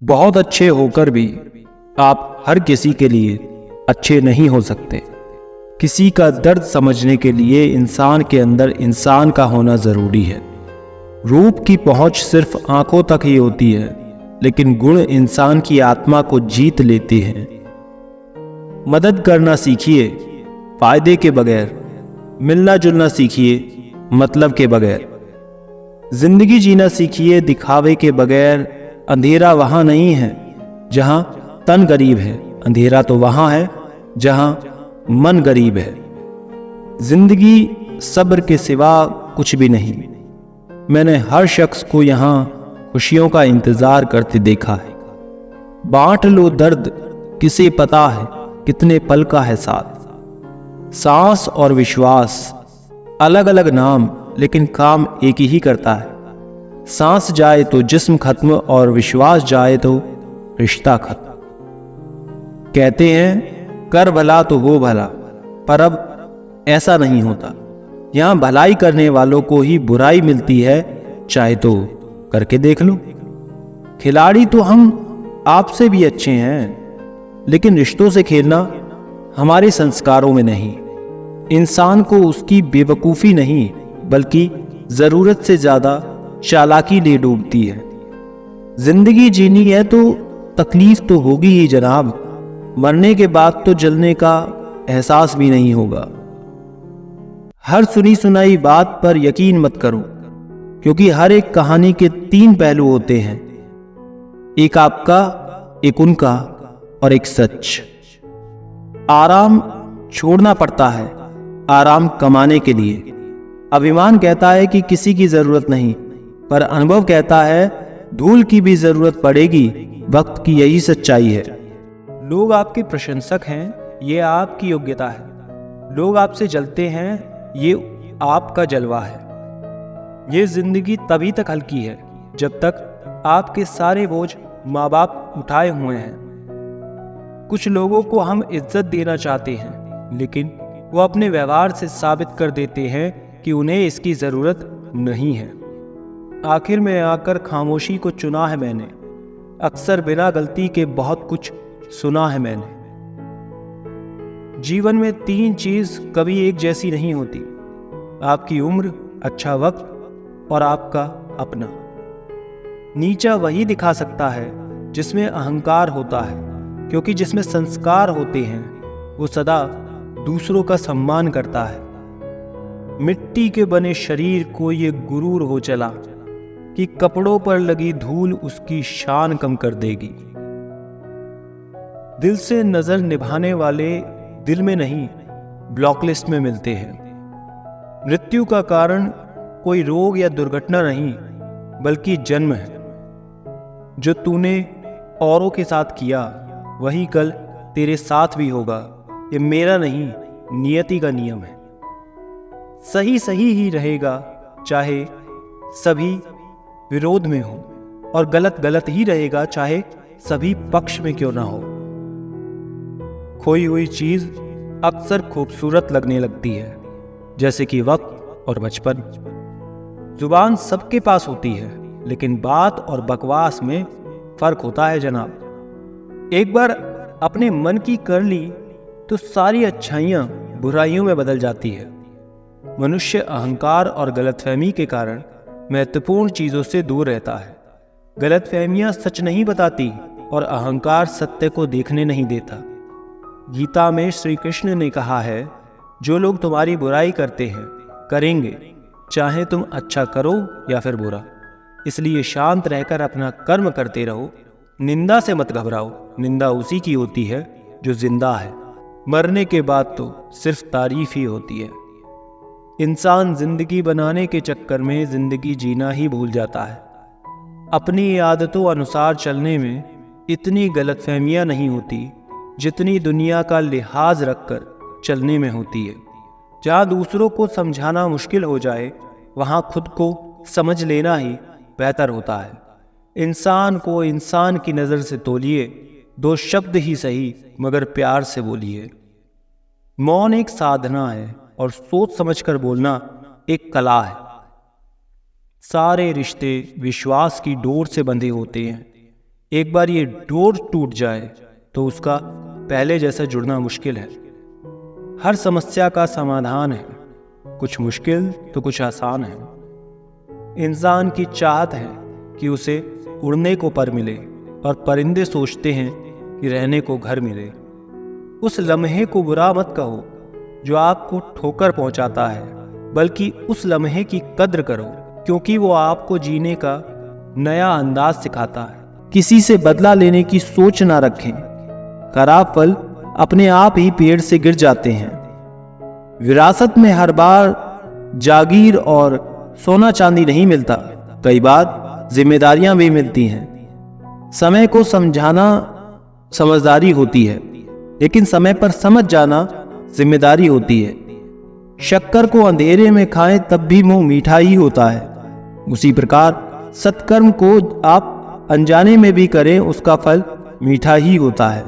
बहुत अच्छे होकर भी आप हर किसी के लिए अच्छे नहीं हो सकते। किसी का दर्द समझने के लिए इंसान के अंदर इंसान का होना ज़रूरी है। रूप की पहुंच सिर्फ आंखों तक ही होती है, लेकिन गुण इंसान की आत्मा को जीत लेते हैं। मदद करना सीखिए फायदे के बगैर, मिलना जुलना सीखिए मतलब के बगैर, जिंदगी जीना सीखिए दिखावे के बगैर। अंधेरा वहां नहीं है जहां तन गरीब है, अंधेरा तो वहां है जहां मन गरीब है। जिंदगी सब्र के सिवा कुछ भी नहीं। मैंने हर शख्स को यहां खुशियों का इंतजार करते देखा है। बांट लो दर्द, किसे पता है कितने पल का है साथ। सांस और विश्वास अलग अलग नाम, लेकिन काम एक ही करता है। सांस जाए तो जिस्म खत्म और विश्वास जाए तो रिश्ता खत्म। कहते हैं कर भला तो हो भला, पर अब ऐसा नहीं होता। यहां भलाई करने वालों को ही बुराई मिलती है, चाहे तो करके देख लो। खिलाड़ी तो हम आपसे भी अच्छे हैं, लेकिन रिश्तों से खेलना हमारे संस्कारों में नहीं। इंसान को उसकी बेवकूफ़ी नहीं, बल्कि ज़रूरत से ज़्यादा चालाकी ले डूबती है। जिंदगी जीनी है तो तकलीफ तो होगी ही जनाब। मरने के बाद तो जलने का एहसास भी नहीं होगा। हर सुनी सुनाई बात पर यकीन मत करो, क्योंकि हर एक कहानी के 3 पहलू होते हैं, एक आपका, एक उनका और एक सच। आराम छोड़ना पड़ता है आराम कमाने के लिए। अभिमान कहता है कि किसी की जरूरत नहीं, पर अनुभव कहता है धूल की भी जरूरत पड़ेगी। वक्त की यही सच्चाई है। लोग आपके प्रशंसक हैं, ये आपकी योग्यता है। लोग आपसे जलते हैं, ये आपका जलवा है। ये जिंदगी तभी तक हल्की है जब तक आपके सारे बोझ माँ बाप उठाए हुए हैं। कुछ लोगों को हम इज्जत देना चाहते हैं, लेकिन वो अपने व्यवहार से साबित कर देते हैं कि उन्हें इसकी जरूरत नहीं है। आखिर में आकर खामोशी को चुना है मैंने। अक्सर बिना गलती के बहुत कुछ सुना है मैंने। जीवन में 3 चीज कभी एक जैसी नहीं होती, आपकी उम्र, अच्छा वक्त और आपका अपना। नीचा वही दिखा सकता है जिसमें अहंकार होता है, क्योंकि जिसमें संस्कार होते हैं वो सदा दूसरों का सम्मान करता है। मिट्टी के बने शरीर को ये गुरूर हो चला कि कपड़ों पर लगी धूल उसकी शान कम कर देगी। दिल से नजर निभाने वाले दिल में नहीं, ब्लॉकलिस्ट में मिलते हैं। मृत्यु का कारण कोई रोग या दुर्घटना नहीं, बल्कि जन्म है। जो तूने औरों के साथ किया वही कल तेरे साथ भी होगा। ये मेरा नहीं, नियति का नियम है। सही सही ही रहेगा, चाहे सभी विरोध में हो, और गलत गलत ही रहेगा, चाहे सभी पक्ष में क्यों ना हो। खोई हुई चीज अक्सर खूबसूरत लगने लगती है, जैसे कि वक्त और बचपन। जुबान सबके पास होती है, लेकिन बात और बकवास में फर्क होता है जनाब। एक बार अपने मन की कर ली तो सारी अच्छाइयां बुराइयों में बदल जाती है। मनुष्य अहंकार और गलतफहमी के कारण महत्वपूर्ण चीजों से दूर रहता है। गलतफहमियां सच नहीं बताती और अहंकार सत्य को देखने नहीं देता। गीता में श्री कृष्ण ने कहा है, जो लोग तुम्हारी बुराई करते हैं करेंगे, चाहे तुम अच्छा करो या फिर बुरा। इसलिए शांत रहकर अपना कर्म करते रहो। निंदा से मत घबराओ, निंदा उसी की होती है जो जिंदा है। मरने के बाद तो सिर्फ तारीफ ही होती है। इंसान जिंदगी बनाने के चक्कर में जिंदगी जीना ही भूल जाता है। अपनी आदतों अनुसार चलने में इतनी गलतफहमियां नहीं होती जितनी दुनिया का लिहाज रखकर चलने में होती है। जहां दूसरों को समझाना मुश्किल हो जाए, वहां खुद को समझ लेना ही बेहतर होता है। इंसान को इंसान की नज़र से तोलिए, 2 शब्द ही सही मगर प्यार से बोलिए। मौन एक साधना है और सोच समझकर बोलना एक कला है। सारे रिश्ते विश्वास की डोर से बंधे होते हैं। एक बार ये डोर टूट जाए तो उसका पहले जैसा जुड़ना मुश्किल है। हर समस्या का समाधान है, कुछ मुश्किल तो कुछ आसान है। इंसान की चाहत है कि उसे उड़ने को पर मिले और परिंदे सोचते हैं कि रहने को घर मिले। उस लम्हे को बुरा मत कहो जो आपको ठोकर पहुंचाता है, बल्कि उस लम्हे की कद्र करो क्योंकि वो आपको जीने का नया अंदाज सिखाता है। किसी से बदला लेने की सोच ना रखें, खराब फल अपने आप ही पेड़ से गिर जाते हैं। विरासत में हर बार जागीर और सोना चांदी नहीं मिलता, कई बार जिम्मेदारियां भी मिलती हैं। समय को समझाना समझदारी होती है, लेकिन समय पर समझ जाना जिम्मेदारी होती है। शक्कर को अंधेरे में खाएं तब भी मुंह मीठा ही होता है। उसी प्रकार सत्कर्म को आप अनजाने में भी करें, उसका फल मीठा ही होता है।